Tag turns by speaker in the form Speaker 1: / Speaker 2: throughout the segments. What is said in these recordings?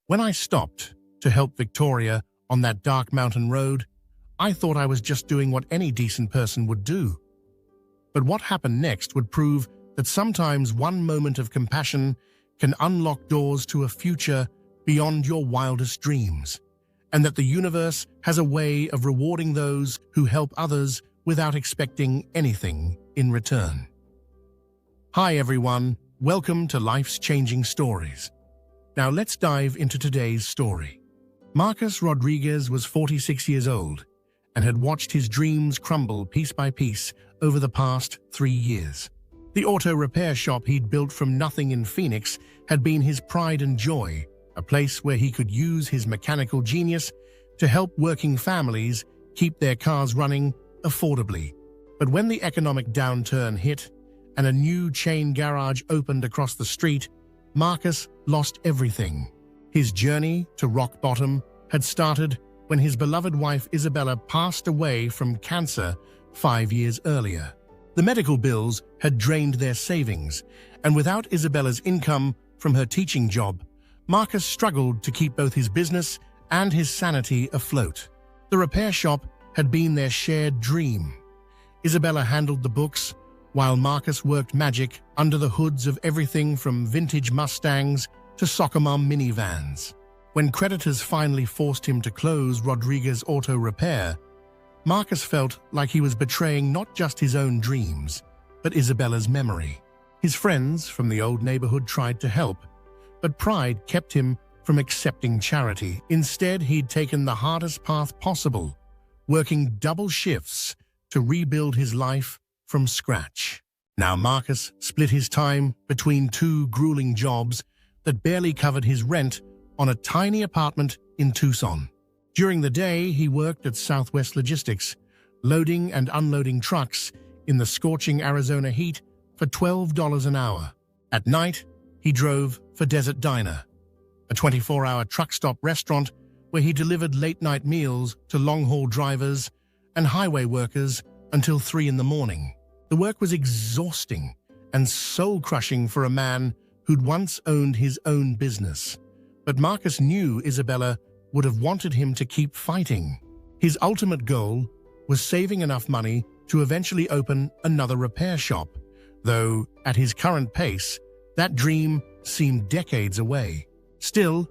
Speaker 1: When I stopped to help Victoria on that dark mountain road, I thought I was just doing what any decent person would do. But what happened next would prove that sometimes one moment of compassion can unlock doors to a future beyond your wildest dreams, and that the universe has a way of rewarding those who help others without expecting anything in return. Hi everyone, welcome to Life's Changing Stories. Now let's dive into today's story. Marcus Rodriguez was 46 years old and had watched his dreams crumble piece by piece over the past 3 years. The auto repair shop he'd built from nothing in Phoenix had been his pride and joy, a place where he could use his mechanical genius to help working families keep their cars running affordably. But when the economic downturn hit and a new chain garage opened across the street, Marcus lost everything. His journey to rock bottom had started when his beloved wife Isabella passed away from cancer 5 years earlier. The medical bills had drained their savings, and without Isabella's income from her teaching job, Marcus struggled to keep both his business and his sanity afloat. The repair shop had been their shared dream. Isabella handled the books, while Marcus worked magic under the hoods of everything from vintage Mustangs to soccer mom minivans. When creditors finally forced him to close Rodriguez Auto Repair, Marcus felt like he was betraying not just his own dreams, but Isabella's memory. His friends from the old neighborhood tried to help, but pride kept him from accepting charity. Instead, he'd taken the hardest path possible, working double shifts to rebuild his life from scratch. Now Marcus split his time between 2 grueling jobs that barely covered his rent on a tiny apartment in Tucson. During the day, he worked at Southwest Logistics, loading and unloading trucks in the scorching Arizona heat for $12 an hour. At night, he drove for Desert Diner, a 24-hour truck stop restaurant where he delivered late-night meals to long-haul drivers and highway workers until 3 in the morning. The work was exhausting and soul-crushing for a man who'd once owned his own business. But Marcus knew Isabella would have wanted him to keep fighting. His ultimate goal was saving enough money to eventually open another repair shop, though at his current pace, that dream seemed decades away. Still,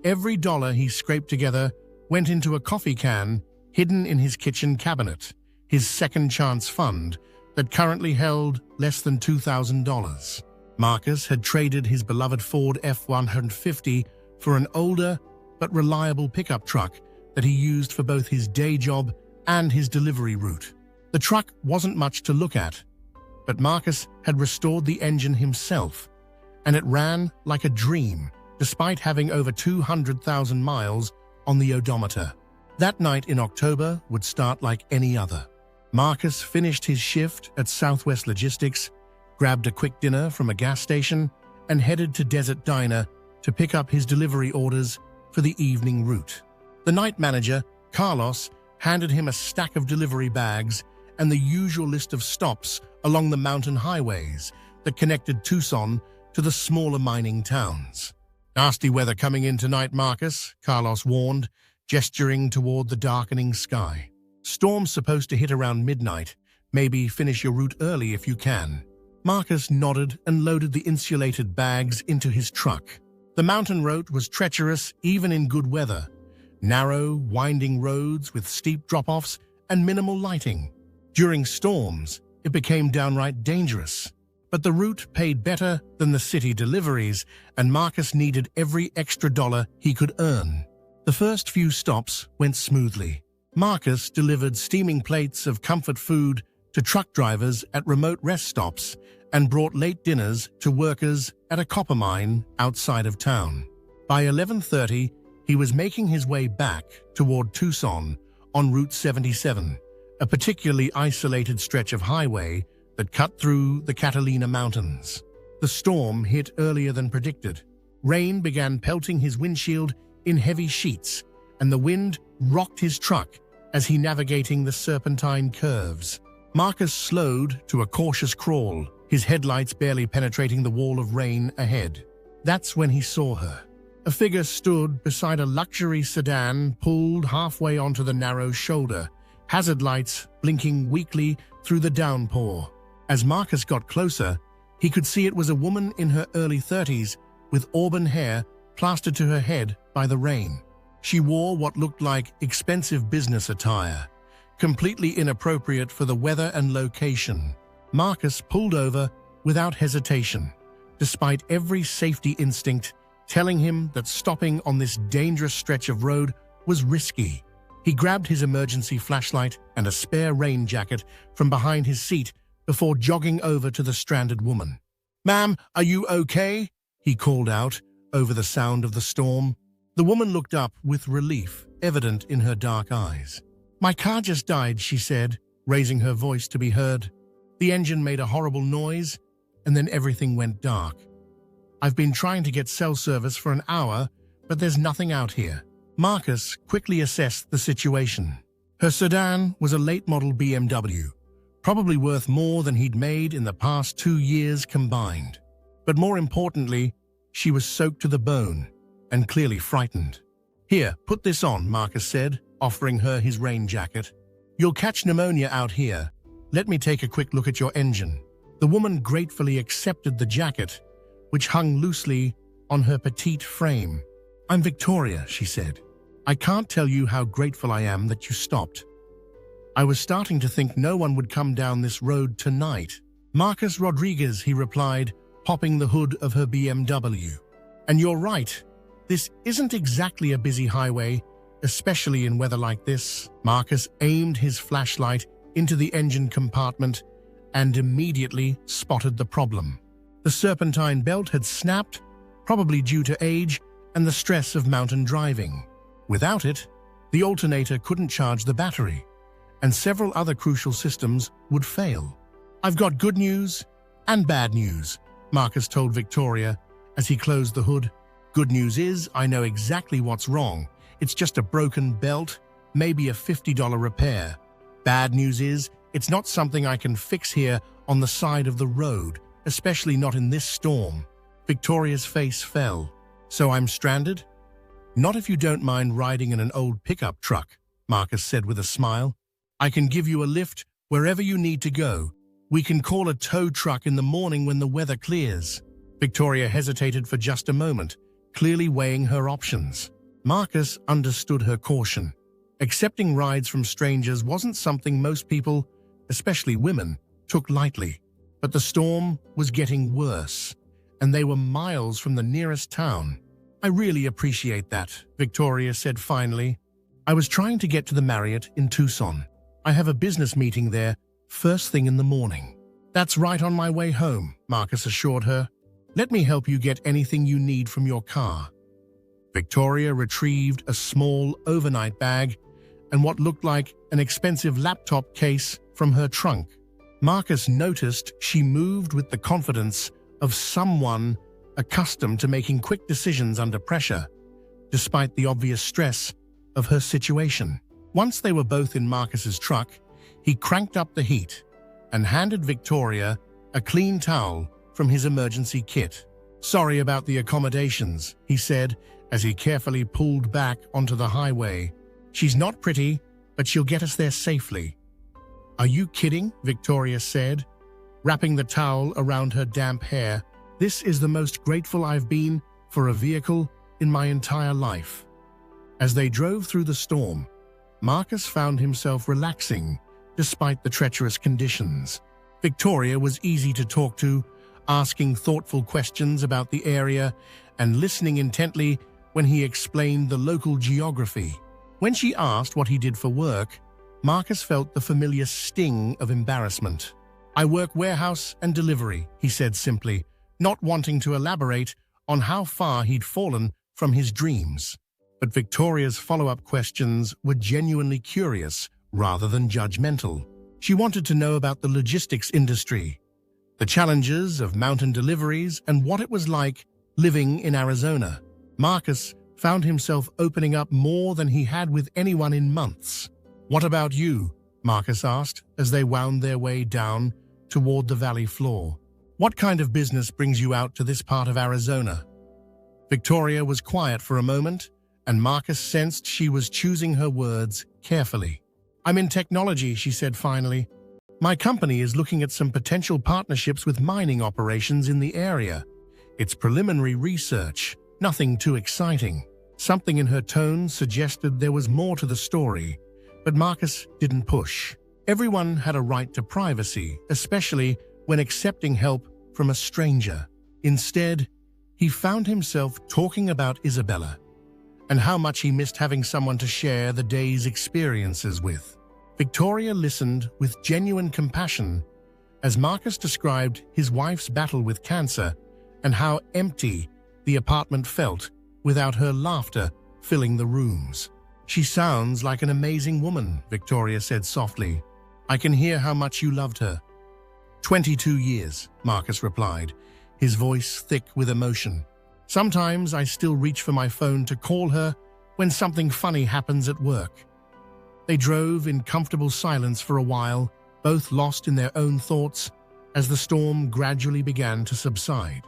Speaker 1: every dollar he scraped together went into a coffee can hidden in his kitchen cabinet, his second chance fund that currently held less than $2,000. Marcus had traded his beloved Ford F-150 for an older but reliable pickup truck that he used for both his day job and his delivery route. The truck wasn't much to look at, but Marcus had restored the engine himself, and it ran like a dream, despite having over 200,000 miles on the odometer. That night in October would start like any other. Marcus finished his shift at Southwest Logistics, grabbed a quick dinner from a gas station, and headed to Desert Diner to pick up his delivery orders for the evening route. The night manager, Carlos, handed him a stack of delivery bags and the usual list of stops along the mountain highways that connected Tucson to the smaller mining towns. "Nasty weather coming in tonight, Marcus," Carlos warned, gesturing toward the darkening sky. "Storm's supposed to hit around midnight. Maybe finish your route early if you can." Marcus nodded and loaded the insulated bags into his truck. The mountain road was treacherous even in good weather. Narrow, winding roads with steep drop-offs and minimal lighting. During storms, it became downright dangerous. But the route paid better than the city deliveries, and Marcus needed every extra dollar he could earn. The first few stops went smoothly. Marcus delivered steaming plates of comfort food to truck drivers at remote rest stops and brought late dinners to workers at a copper mine outside of town. By 11:30, he was making his way back toward Tucson on Route 77, a particularly isolated stretch of highway that cut through the Catalina Mountains. The storm hit earlier than predicted. Rain began pelting his windshield in heavy sheets, and the wind rocked his truck as he navigating the serpentine curves. Marcus slowed to a cautious crawl, his headlights barely penetrating the wall of rain ahead. That's when he saw her. A figure stood beside a luxury sedan pulled halfway onto the narrow shoulder, hazard lights blinking weakly through the downpour. As Marcus got closer, he could see it was a woman in her early 30s with auburn hair plastered to her head by the rain. She wore what looked like expensive business attire, completely inappropriate for the weather and location. Marcus pulled over without hesitation, despite every safety instinct telling him that stopping on this dangerous stretch of road was risky. He grabbed his emergency flashlight and a spare rain jacket from behind his seat before jogging over to the stranded woman. "Ma'am, are you okay?" he called out over the sound of the storm. The woman looked up with relief evident in her dark eyes. "My car just died," she said, raising her voice to be heard. The engine made a horrible noise, and then everything went dark. "I've been trying to get cell service for an hour, but there's nothing out here." Marcus quickly assessed the situation. Her sedan was a late-model BMW, probably worth more than he'd made in the past 2 years combined. But more importantly, she was soaked to the bone and clearly frightened. "Here, put this on," Marcus said, offering her his rain jacket. "You'll catch pneumonia out here. Let me take a quick look at your engine." The woman gratefully accepted the jacket, which hung loosely on her petite frame. "I'm Victoria," she said. "I can't tell you how grateful I am that you stopped. I was starting to think no one would come down this road tonight." "Marcus Rodriguez," he replied, popping the hood of her BMW. "And you're right, this isn't exactly a busy highway, especially in weather like this." Marcus aimed his flashlight into the engine compartment and immediately spotted the problem. The serpentine belt had snapped, probably due to age and the stress of mountain driving. Without it, the alternator couldn't charge the battery, and several other crucial systems would fail. "I've got good news and bad news," Marcus told Victoria as he closed the hood. "Good news is I know exactly what's wrong. It's just a broken belt, maybe a $50 repair. Bad news is it's not something I can fix here on the side of the road, especially not in this storm." Victoria's face fell. "So I'm stranded?" "Not if you don't mind riding in an old pickup truck," Marcus said with a smile. "I can give you a lift wherever you need to go. We can call a tow truck in the morning when the weather clears." Victoria hesitated for just a moment, clearly weighing her options. Marcus understood her caution. Accepting rides from strangers wasn't something most people, especially women, took lightly. But the storm was getting worse, and they were miles from the nearest town. "I really appreciate that," Victoria said finally. "I was trying to get to the Marriott in Tucson. I have a business meeting there first thing in the morning." "That's right on my way home," Marcus assured her. "Let me help you get anything you need from your car." Victoria retrieved a small overnight bag and what looked like an expensive laptop case from her trunk. Marcus noticed she moved with the confidence of someone accustomed to making quick decisions under pressure, despite the obvious stress of her situation. Once they were both in Marcus's truck, he cranked up the heat and handed Victoria a clean towel from his emergency kit. "Sorry about the accommodations," he said as he carefully pulled back onto the highway. "She's not pretty, but she'll get us there safely." "Are you kidding?" Victoria said, wrapping the towel around her damp hair. "This is the most grateful I've been for a vehicle in my entire life." As they drove through the storm, Marcus found himself relaxing despite the treacherous conditions. Victoria was easy to talk to, asking thoughtful questions about the area and listening intently when he explained the local geography. When she asked what he did for work, Marcus felt the familiar sting of embarrassment. "I work warehouse and delivery," he said simply, not wanting to elaborate on how far he'd fallen from his dreams. But Victoria's follow-up questions were genuinely curious rather than judgmental. She wanted to know about the logistics industry, the challenges of mountain deliveries, and what it was like living in Arizona. Marcus found himself opening up more than he had with anyone in months. "What about you?" Marcus asked as they wound their way down toward the valley floor. "What kind of business brings you out to this part of Arizona?" Victoria was quiet for a moment, and Marcus sensed she was choosing her words carefully. "I'm in technology," she said finally. "My company is looking at some potential partnerships with mining operations in the area. It's preliminary research, nothing too exciting." Something in her tone suggested there was more to the story, but Marcus didn't push. Everyone had a right to privacy, especially when accepting help from a stranger. Instead, he found himself talking about Isabella and how much he missed having someone to share the day's experiences with. Victoria listened with genuine compassion as Marcus described his wife's battle with cancer and how empty the apartment felt without her laughter filling the rooms. "She sounds like an amazing woman," Victoria said softly. "I can hear how much you loved her." 22 years, Marcus replied, his voice thick with emotion. "Sometimes I still reach for my phone to call her when something funny happens at work." They drove in comfortable silence for a while, both lost in their own thoughts as the storm gradually began to subside.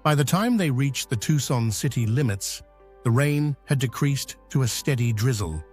Speaker 1: By the time they reached the Tucson city limits, the rain had decreased to a steady drizzle,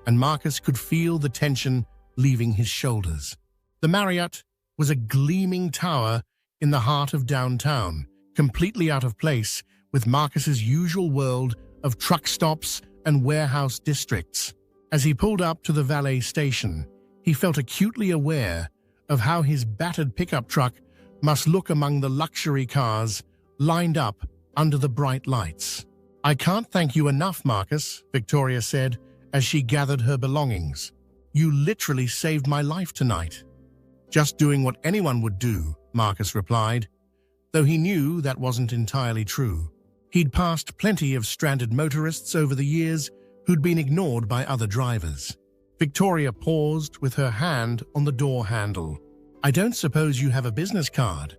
Speaker 1: and Marcus could feel the tension leaving his shoulders. The Marriott was a gleaming tower in the heart of downtown, completely out of place with Marcus's usual world of truck stops and warehouse districts. As he pulled up to the valet station, he felt acutely aware of how his battered pickup truck must look among the luxury cars lined up under the bright lights. "I can't thank you enough, Marcus," Victoria said as she gathered her belongings. "You literally saved my life tonight." "Just doing what anyone would do," Marcus replied, though he knew that wasn't entirely true. He'd passed plenty of stranded motorists over the years who'd been ignored by other drivers. Victoria paused with her hand on the door handle. "I don't suppose you have a business card?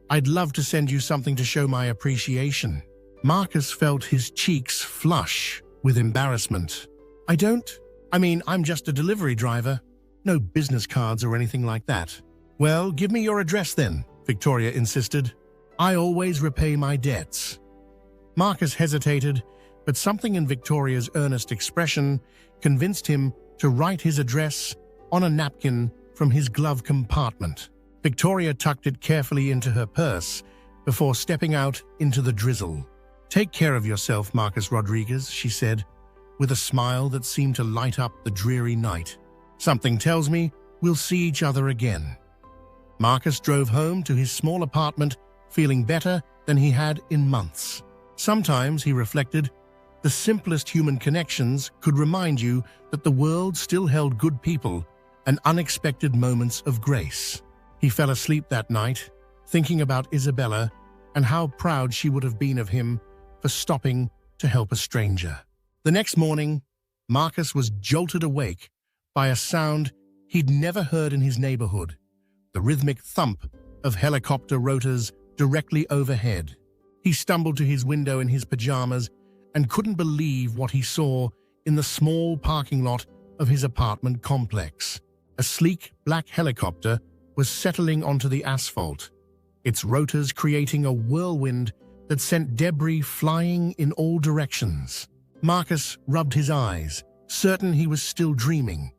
Speaker 1: I'd love to send you something to show my appreciation." Marcus felt his cheeks flush with embarrassment. I'm just a delivery driver. No business cards or anything like that." "Well, give me your address then," Victoria insisted. "I always repay my debts." Marcus hesitated, but something in Victoria's earnest expression convinced him to write his address on a napkin from his glove compartment. Victoria tucked it carefully into her purse before stepping out into the drizzle. "Take care of yourself, Marcus Rodriguez," she said, with a smile that seemed to light up the dreary night. "Something tells me we'll see each other again." Marcus drove home to his small apartment feeling better than he had in months. Sometimes, he reflected, the simplest human connections could remind you that the world still held good people and unexpected moments of grace. He fell asleep that night, thinking about Isabella and how proud she would have been of him for stopping to help a stranger. The next morning, Marcus was jolted awake by a sound he'd never heard in his neighborhood, the rhythmic thump of helicopter rotors directly overhead. He stumbled to his window in his pajamas and couldn't believe what he saw in the small parking lot of his apartment complex. A sleek black helicopter was settling onto the asphalt, its rotors creating a whirlwind that sent debris flying in all directions. Marcus rubbed his eyes, certain he was still dreaming,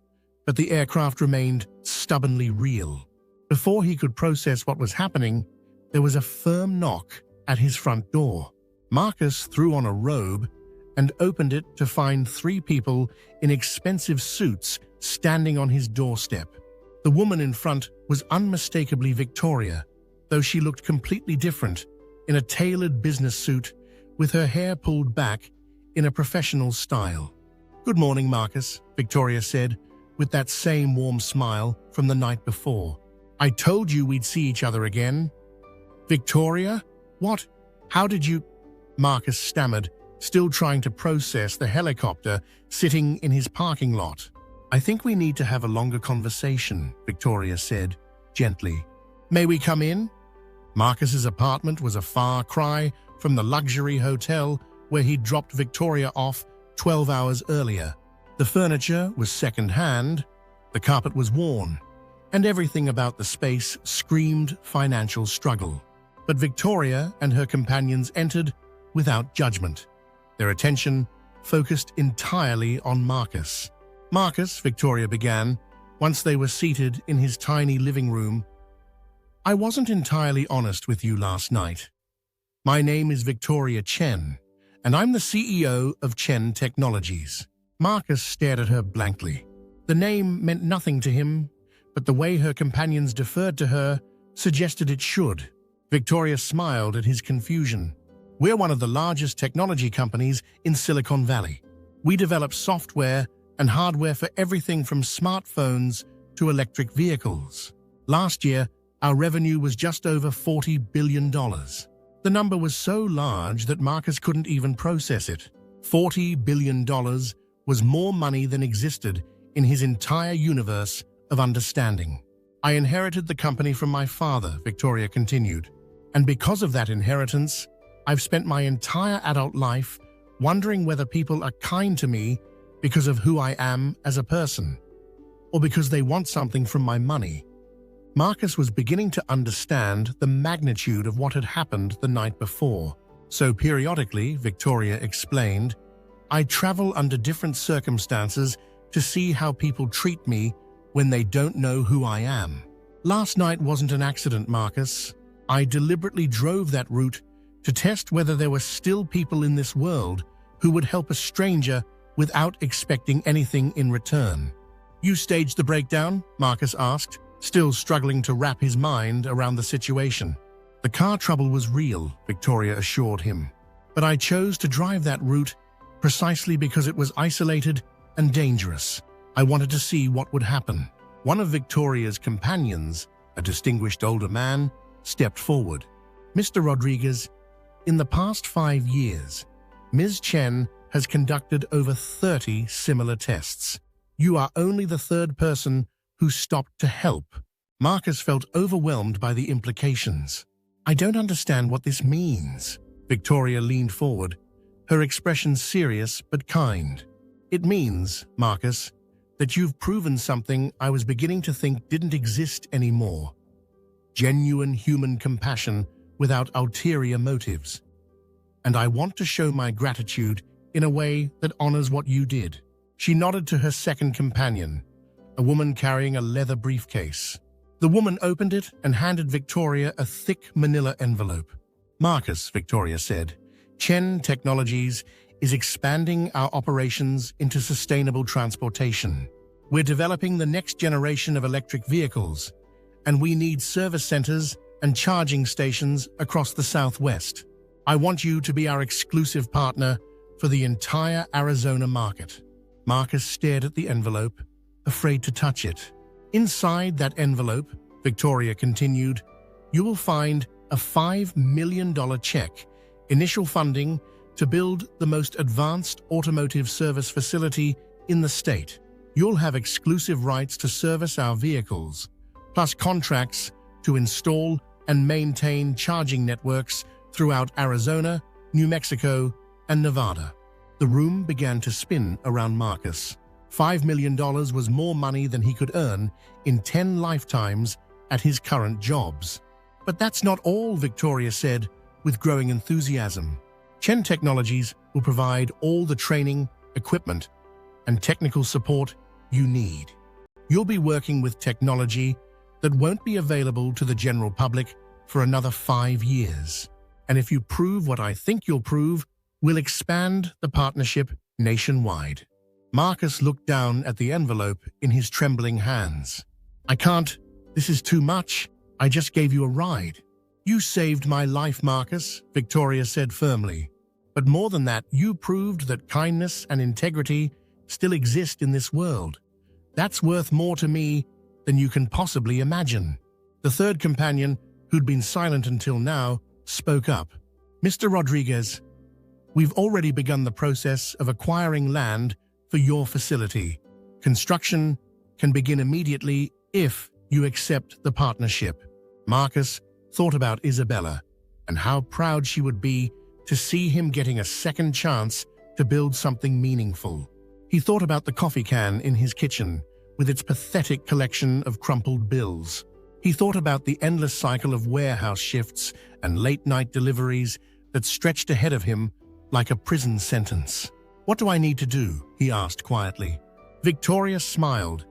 Speaker 1: but the aircraft remained stubbornly real. Before he could process what was happening, there was a firm knock at his front door. Marcus threw on a robe and opened it to find 3 people in expensive suits standing on his doorstep. The woman in front was unmistakably Victoria, though she looked completely different in a tailored business suit with her hair pulled back in a professional style. "Good morning, Marcus," Victoria said, with that same warm smile from the night before. "I told you we'd see each other again." "Victoria? What? How did you—" Marcus stammered, still trying to process the helicopter sitting in his parking lot. "I think we need to have a longer conversation," Victoria said, gently. "May we come in?" Marcus's apartment was a far cry from the luxury hotel where he'd dropped Victoria off 12 hours earlier. The furniture was second-hand, the carpet was worn, and everything about the space screamed financial struggle. But Victoria and her companions entered without judgment, their attention focused entirely on Marcus. "Marcus," Victoria began, once they were seated in his tiny living room, "I wasn't entirely honest with you last night. My name is Victoria Chen, and I'm the CEO of Chen Technologies." Marcus stared at her blankly. The name meant nothing to him, but the way her companions deferred to her suggested it should. Victoria smiled at his confusion. "We're one of the largest technology companies in Silicon Valley. We develop software and hardware for everything from smartphones to electric vehicles. Last year, our revenue was just over $40 billion. The number was so large that Marcus couldn't even process it. $40 billion was more money than existed in his entire universe of understanding. "I inherited the company from my father," Victoria continued, "and because of that inheritance, I've spent my entire adult life wondering whether people are kind to me because of who I am as a person, or because they want something from my money." Marcus was beginning to understand the magnitude of what had happened the night before. "So periodically," Victoria explained, "I travel under different circumstances to see how people treat me when they don't know who I am. Last night wasn't an accident, Marcus. I deliberately drove that route to test whether there were still people in this world who would help a stranger without expecting anything in return." "You staged the breakdown?" Marcus asked, still struggling to wrap his mind around the situation. "The car trouble was real," Victoria assured him, "but I chose to drive that route precisely because it was isolated and dangerous. I wanted to see what would happen." One of Victoria's companions, a distinguished older man, stepped forward. "Mr. Rodriguez, in the past 5 years, Ms. Chen has conducted over 30 similar tests. You are only the third person who stopped to help." Marcus felt overwhelmed by the implications. "I don't understand what this means." Victoria leaned forward, her expression serious but kind. "It means, Marcus, that you've proven something I was beginning to think didn't exist anymore. Genuine human compassion without ulterior motives. And I want to show my gratitude in a way that honors what you did." She nodded to her second companion, a woman carrying a leather briefcase. The woman opened it and handed Victoria a thick manila envelope. "Marcus," Victoria said, "Chen Technologies is expanding our operations into sustainable transportation. We're developing the next generation of electric vehicles, and we need service centers and charging stations across the Southwest. I want you to be our exclusive partner for the entire Arizona market." Marcus stared at the envelope, afraid to touch it. "Inside that envelope," Victoria continued, "you will find a $5 million check, initial funding to build the most advanced automotive service facility in the state. You'll have exclusive rights to service our vehicles, plus contracts to install and maintain charging networks throughout Arizona, New Mexico, and Nevada." The room began to spin around Marcus. $5 million was more money than he could earn in 10 lifetimes at his current jobs. "But that's not all," Victoria said with growing enthusiasm. "Chen Technologies will provide all the training, equipment, and technical support you need. You'll be working with technology that won't be available to the general public for another 5 years. And if you prove what I think you'll prove, we'll expand the partnership nationwide." Marcus looked down at the envelope in his trembling hands. "I can't. This is too much. I just gave you a ride." "You saved my life, Marcus," Victoria said firmly. "But more than that, you proved that kindness and integrity still exist in this world. That's worth more to me than you can possibly imagine." The third companion, who'd been silent until now, spoke up. "Mr. Rodriguez, we've already begun the process of acquiring land for your facility. Construction can begin immediately if you accept the partnership." Marcus thought about Isabella and how proud she would be to see him getting a second chance to build something meaningful. He thought about the coffee can in his kitchen with its pathetic collection of crumpled bills. He thought about the endless cycle of warehouse shifts and late-night deliveries that stretched ahead of him like a prison sentence. "What do I need to do?" he asked quietly. Victoria smiled,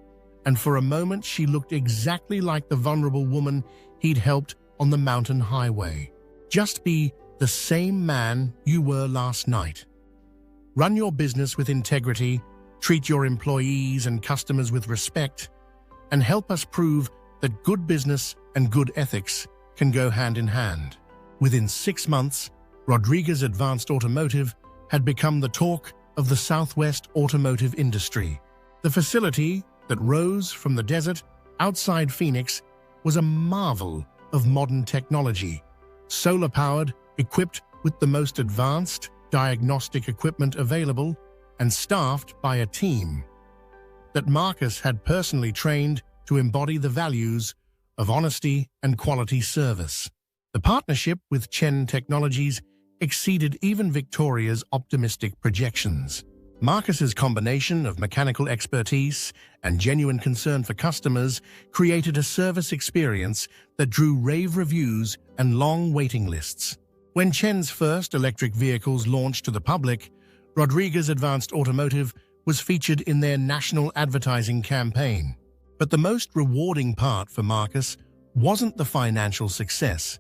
Speaker 1: and for a moment she looked exactly like the vulnerable woman he'd helped on the mountain highway. "Just be the same man you were last night. Run your business with integrity, treat your employees and customers with respect, and help us prove that good business and good ethics can go hand in hand." Within 6 months, Rodriguez Advanced Automotive had become the talk of the Southwest automotive industry. The facility that rose from the desert outside Phoenix was a marvel of modern technology, solar-powered, equipped with the most advanced diagnostic equipment available, and staffed by a team that Marcus had personally trained to embody the values of honesty and quality service. The partnership with Chen Technologies exceeded even Victoria's optimistic projections. Marcus's combination of mechanical expertise and genuine concern for customers created a service experience that drew rave reviews and long waiting lists. When Chen's first electric vehicles launched to the public, Rodriguez Advanced Automotive was featured in their national advertising campaign. But the most rewarding part for Marcus wasn't the financial success.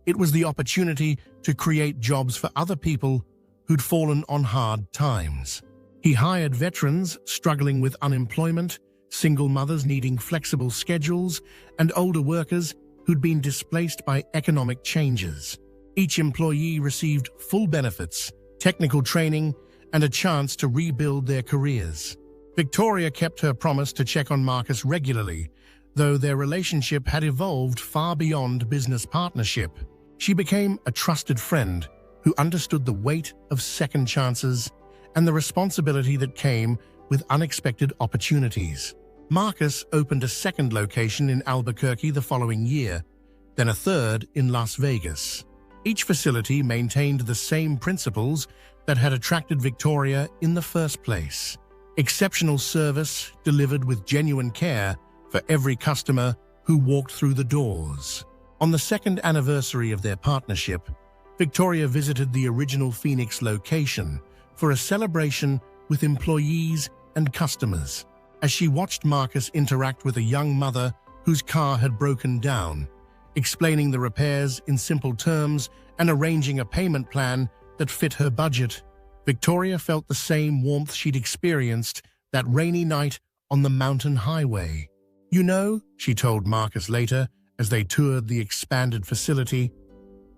Speaker 1: It was the opportunity to create jobs for other people who'd fallen on hard times. He hired veterans struggling with unemployment, single mothers needing flexible schedules, and older workers who'd been displaced by economic changes. Each employee received full benefits, technical training, and a chance to rebuild their careers. Victoria kept her promise to check on Marcus regularly, though their relationship had evolved far beyond business partnership. She became a trusted friend who understood the weight of second chances and the responsibility that came with unexpected opportunities. Marcus opened a second location in Albuquerque the following year, then a third in Las Vegas. Each facility maintained the same principles that had attracted Victoria in the first place. Exceptional service delivered with genuine care for every customer who walked through the doors. On the second anniversary of their partnership, Victoria visited the original Phoenix location for a celebration with employees and customers. As she watched Marcus interact with a young mother whose car had broken down, explaining the repairs in simple terms and arranging a payment plan that fit her budget, Victoria felt the same warmth she'd experienced that rainy night on the mountain highway. "You know," she told Marcus later as they toured the expanded facility,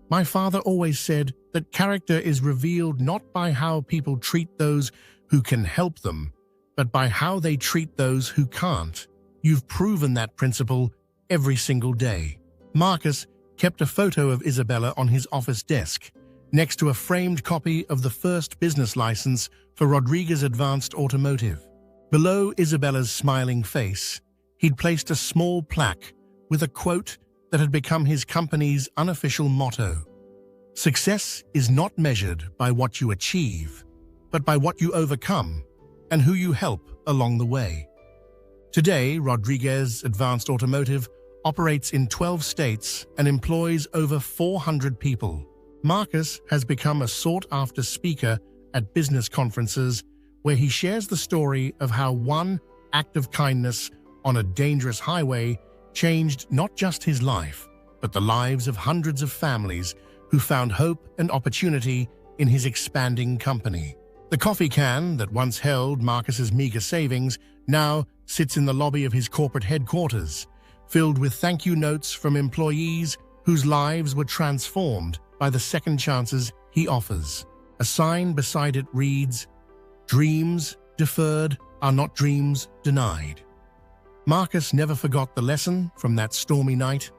Speaker 1: "my father always said that character is revealed not by how people treat those who can help them, but by how they treat those who can't. You've proven that principle every single day." Marcus kept a photo of Isabella on his office desk, next to a framed copy of the first business license for Rodriguez Advanced Automotive. Below Isabella's smiling face, he'd placed a small plaque with a quote that had become his company's unofficial motto: "Success is not measured by what you achieve, but by what you overcome and who you help along the way." Today, Rodriguez Advanced Automotive operates in 12 states and employs over 400 people. Marcus has become a sought-after speaker at business conferences where he shares the story of how one act of kindness on a dangerous highway changed not just his life, but the lives of hundreds of families who found hope and opportunity in his expanding company. The coffee can that once held Marcus's meager savings now sits in the lobby of his corporate headquarters, filled with thank you notes from employees whose lives were transformed by the second chances he offers. A sign beside it reads, "Dreams deferred are not dreams denied." Marcus never forgot the lesson from that stormy night,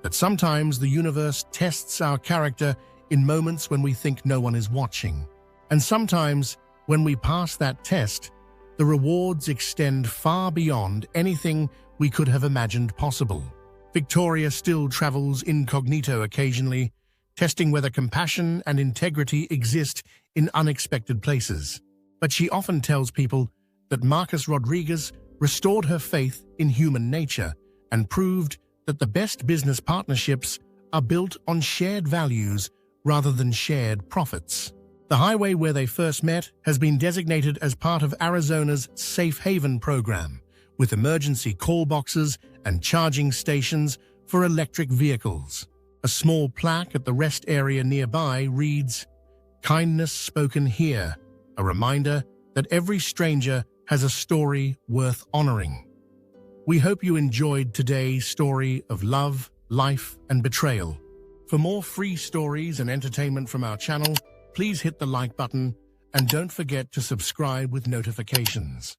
Speaker 1: that sometimes the universe tests our character in moments when we think no one is watching. And sometimes, when we pass that test, the rewards extend far beyond anything we could have imagined possible. Victoria still travels incognito occasionally, testing whether compassion and integrity exist in unexpected places. But she often tells people that Marcus Rodriguez restored her faith in human nature and proved that the best business partnerships are built on shared values rather than shared profits. The highway where they first met has been designated as part of Arizona's Safe Haven program, with emergency call boxes and charging stations for electric vehicles. A small plaque at the rest area nearby reads, "Kindness spoken here," a reminder that every stranger has a story worth honoring. We hope you enjoyed today's story of love, life, and betrayal. For more free stories and entertainment from our channel, please hit the like button and don't forget to subscribe with notifications.